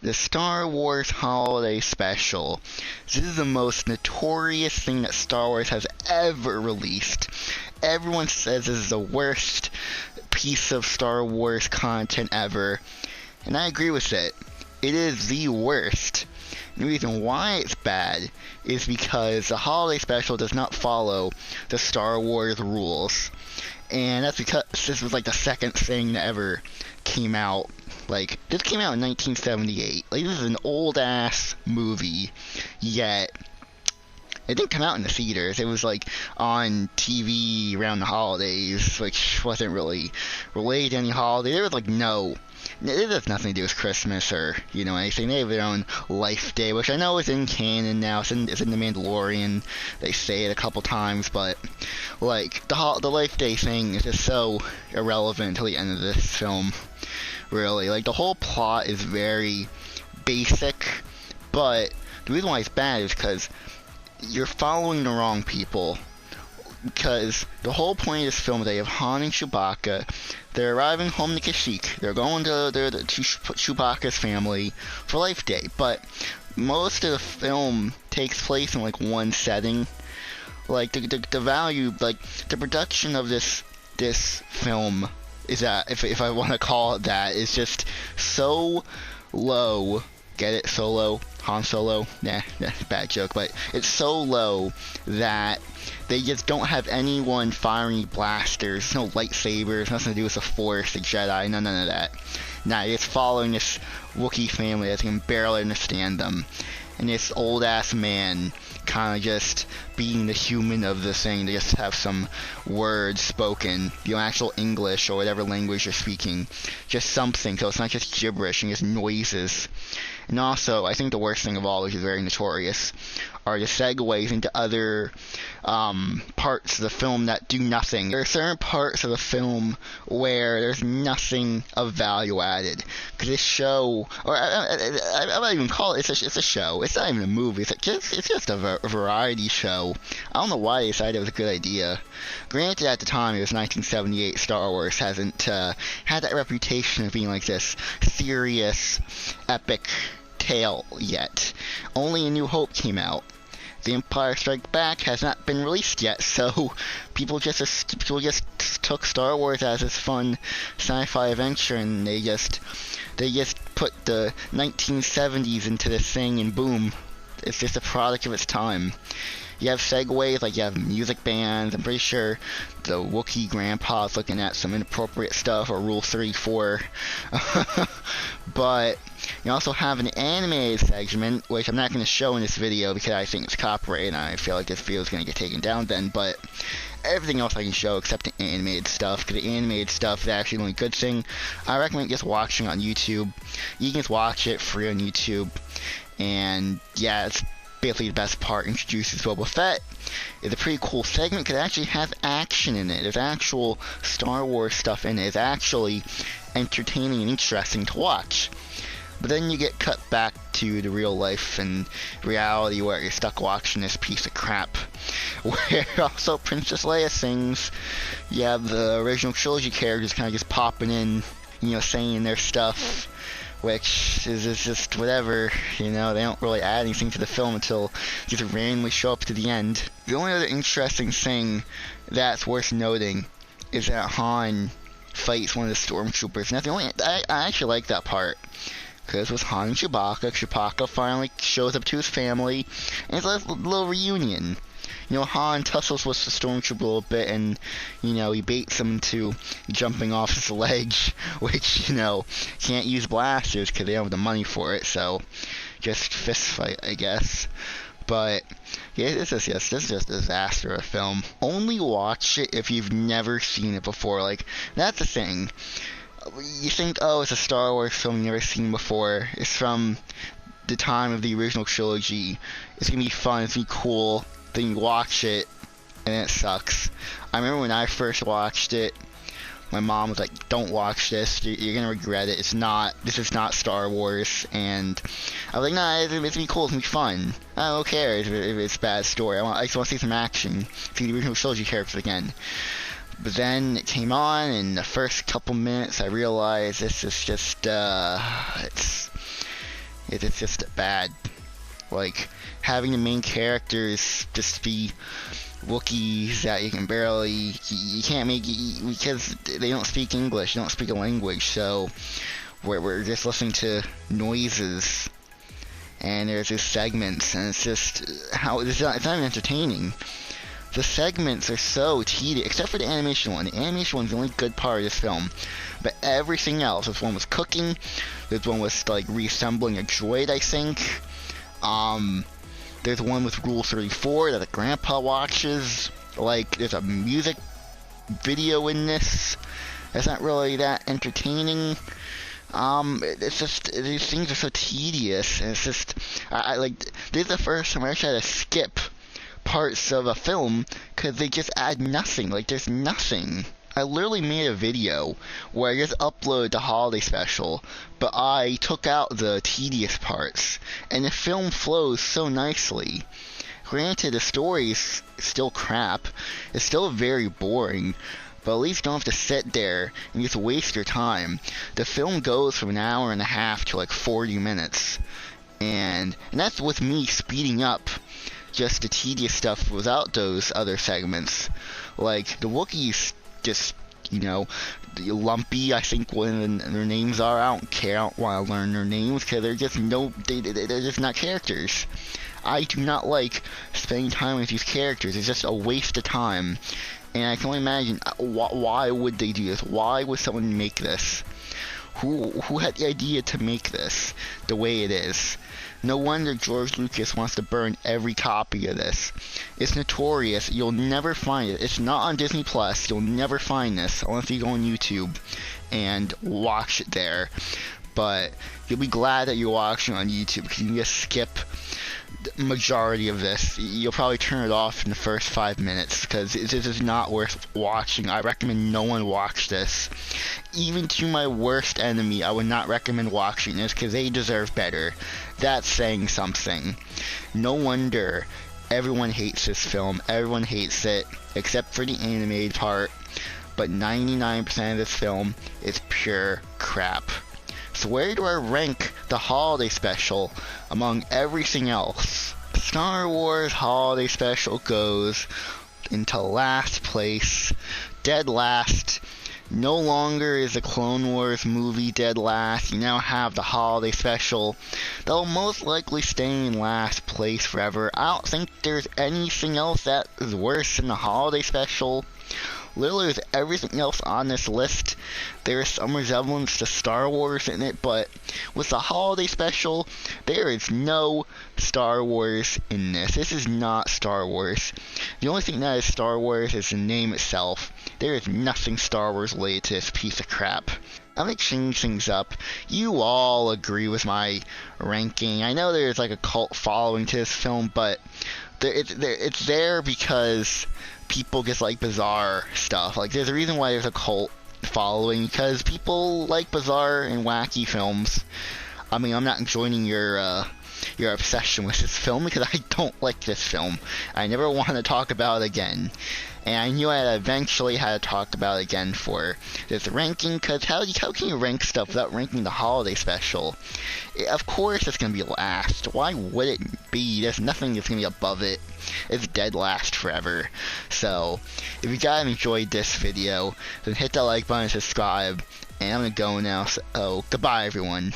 The Star Wars Holiday Special. This is the most notorious thing that Star Wars has ever released. Everyone says this is the worst piece of Star Wars content ever, and I agree with it. It is the worst. And the reason why it's bad is because the Holiday Special does not follow the Star Wars rules. And that's because this was like the second thing that ever came out. Like, this came out in 1978. Like, this is an old-ass movie, yet it didn't come out in the theaters. It was, like, on TV around the holidays, which wasn't really related to any holiday. There was, like, it has nothing to do with Christmas or, anything. They have their own Life Day, which I know is in canon now. It's in The Mandalorian. They say it a couple times, but, like, the Life Day thing is just so irrelevant until the end of this film. Really, like, the whole plot is very basic, but the reason why it's bad is because you're following the wrong people. Because the whole point of this film is they have Han and Chewbacca. They're arriving home to Kashyyyk. They're going to Chewbacca's family for Life Day. But most of the film takes place in, like, one setting. Like, the value, like, the production of this film is that, if I want to call it that, is just so low. Get it? Solo? Han Solo? Nah, bad joke, but it's so low that they just don't have anyone firing blasters, no lightsabers, nothing to do with the Force, the Jedi, none of that. Nah, it's following this Wookiee family that can barely understand them. And this old-ass man kind of just being the human of the thing to just have some words spoken, actual English or whatever language you're speaking. Just something, so it's not just gibberish and just noises. And also, I think the worst thing of all, which is very notorious, are the segues into other parts of the film that do nothing. There are certain parts of the film where there's nothing of value added. Because this show, or I might even call it, it's a show. It's not even a movie. It's just a variety show. I don't know why they decided it was a good idea. Granted, at the time, it was 1978. Star Wars hasn't had that reputation of being like this serious, epic tale yet. Only A New Hope came out. The Empire Strikes Back has not been released yet, so people just took Star Wars as this fun sci-fi adventure, and they just put the 1970s into this thing, and boom, it's just a product of its time. You have segues, like you have music bands. I'm pretty sure the Wookiee grandpa's looking at some inappropriate stuff, or Rule 34. But you also have an animated segment, which I'm not going to show in this video because I think it's copyrighted, and I feel like this video is going to get taken down then. But everything else I can show except the animated stuff, because the animated stuff is actually the only good thing. I recommend just watching on YouTube. You can just watch it free on YouTube. And yeah, it's basically the best part. Introduces Boba Fett. It's a pretty cool segment because it actually has action in it. There's actual Star Wars stuff in it. It's actually entertaining and interesting to watch. But then you get cut back to the real life and reality where you're stuck watching this piece of crap. Where also Princess Leia sings. You have the original trilogy characters kind of just popping in, saying their stuff, which is just whatever, they don't really add anything to the film until they just randomly show up to the end. The only other interesting thing that's worth noting is that Han fights one of the stormtroopers, and that's the only, I actually like that part, because it was Han and Chewbacca. Chewbacca finally shows up to his family, and it's like a little reunion. Han tussles with the stormtrooper a little bit, and, he baits him into jumping off his ledge, which, can't use blasters because they don't have the money for it, so just fist fight, I guess. But yeah, this is just a disaster of a film. Only watch it if you've never seen it before. Like, that's the thing. You think, oh, it's a Star Wars film you've never seen before. It's from the time of the original trilogy. It's gonna be fun, it's gonna be cool. Then you watch it, and it sucks. I remember when I first watched it, my mom was like, don't watch this, you're gonna regret it, this is not Star Wars, and I was like, nah, it's gonna be cool, it's gonna be fun. I don't care if it's a bad story, I just want to see some action, see the original trilogy characters again. But then it came on, and the first couple minutes I realized this is just, It's just bad. Like, having the main characters just be Wookiees that you can barely, you can't make, because they don't speak English, they don't speak a language, so we're just listening to noises, and there's these segments, and it's just, it's not even entertaining. The segments are so tedious, except for the animation one. The animation one's the only good part of this film. But everything else, this one was cooking, this one was like reassembling a droid, I think. There's one with Rule 34 that the grandpa watches. Like, there's a music video in this. It's not really that entertaining. It's just, these things are so tedious, and it's just, I like, this is the first time I actually had to skip parts of a film because they just add nothing. Like, there's nothing. I literally made a video where I just uploaded the holiday special, but I took out the tedious parts, and the film flows so nicely. Granted, the story's still crap, it's still very boring, but at least you don't have to sit there and just waste your time. The film goes from an hour and a half to like 40 minutes, and that's with me speeding up just the tedious stuff without those other segments. Like, the Wookiees just, you know, Lumpy, I think when their names are, I don't care, I don't want to learn their names, because they're just they're just not characters. I do not like spending time with these characters. It's just a waste of time, and I can only imagine, why would they do this? Why would someone make this? Who had the idea to make this the way it is? No wonder George Lucas wants to burn every copy of this. It's notorious. You'll never find it. It's not on Disney Plus. You'll never find this unless you go on YouTube and watch it there. But you'll be glad that you're watching on YouTube, because you can just skip the majority of this. You'll probably turn it off in the first 5 minutes, because this is not worth watching. I recommend no one watch this. Even to my worst enemy, I would not recommend watching this, because they deserve better. That's saying something. No wonder everyone hates this film. Everyone hates it, except for the animated part. But 99% of this film is pure crap. So where do I rank the holiday special among everything else? Star Wars Holiday Special goes into last place, dead last. No longer is the Clone Wars movie dead last. You now have the holiday special that will most likely stay in last place forever. I don't think there's anything else that is worse than the holiday special. Literally with everything else on this list, there is some resemblance to Star Wars in it, but with the holiday special, there is no Star Wars in this. This is not Star Wars. The only thing that is Star Wars is the name itself. There is nothing Star Wars related to this piece of crap. I'm gonna change things up. You all agree with my ranking. I know there's like a cult following to this film, but it's there because people just like bizarre stuff. Like, there's a reason why there's a cult following, because people like bizarre and wacky films. I mean, I'm not joining your obsession with this film, because I don't like this film. I never want to talk about it again. And I knew I eventually had to talk about it again for this ranking, because how can you rank stuff without ranking the holiday special? Of course it's going to be last. Why would it be? There's nothing that's going to be above it. It's dead last forever. So, if you guys enjoyed this video, then hit that like button and subscribe. And I'm going to go now, so goodbye everyone.